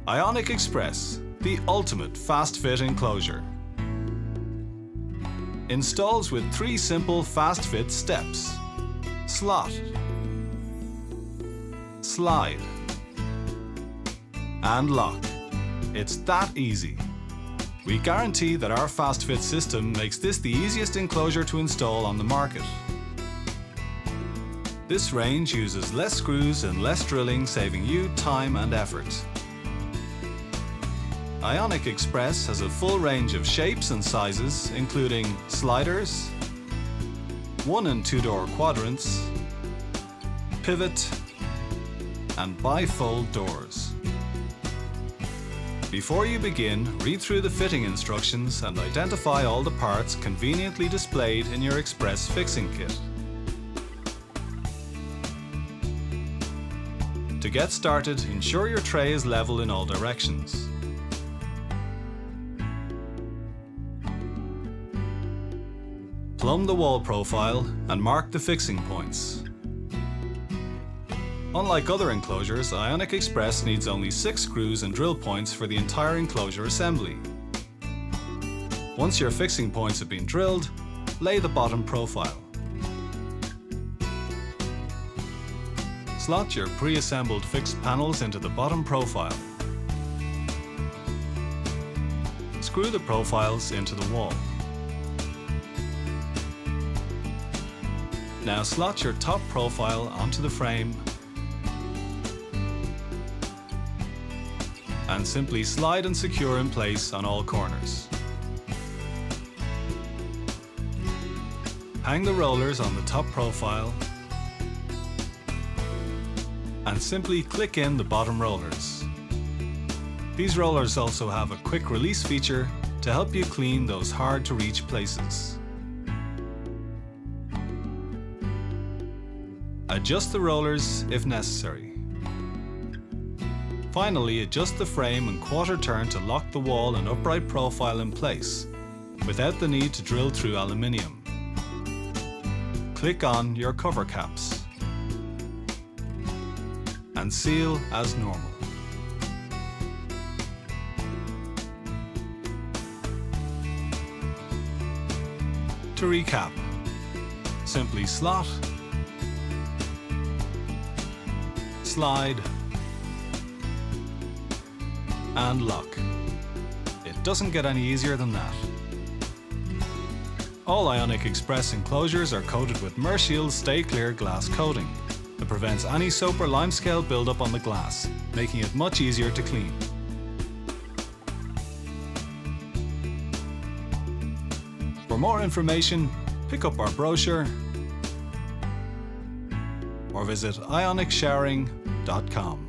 Ionic Express, the ultimate fast-fit enclosure. Installs with 3 simple fast-fit steps. Slot, slide, and lock. It's that easy. We guarantee that our fast-fit system makes this the easiest enclosure to install on the market. This range uses less screws and less drilling, saving you time and effort. Ionic Express has a full range of shapes and sizes, including sliders, 1- and 2-door quadrants, pivot, and bifold doors. Before you begin, read through the fitting instructions and identify all the parts conveniently displayed in your Express fixing kit. To get started, ensure your tray is level in all directions. Plumb the wall profile and mark the fixing points. Unlike other enclosures, Ionic Express needs only 6 screws and drill points for the entire enclosure assembly. Once your fixing points have been drilled, lay the bottom profile. Slot your pre-assembled fixed panels into the bottom profile. Screw the profiles into the wall. Now slot your top profile onto the frame and simply slide and secure in place on all corners. Hang the rollers on the top profile and simply click in the bottom rollers. These rollers also have a quick release feature to help you clean those hard to reach places. Adjust the rollers if necessary. Finally, adjust the frame and quarter turn to lock the wall and upright profile in place, without the need to drill through aluminium. Click on your cover caps and seal as normal. To recap, simply slot, slide, and lock. It doesn't get any easier than that. All Ionic Express enclosures are coated with Merlyn Stay Clear glass coating that prevents any soap or limescale buildup on the glass, making it much easier to clean. For more information, pick up our brochure or visit ionicsharing.com.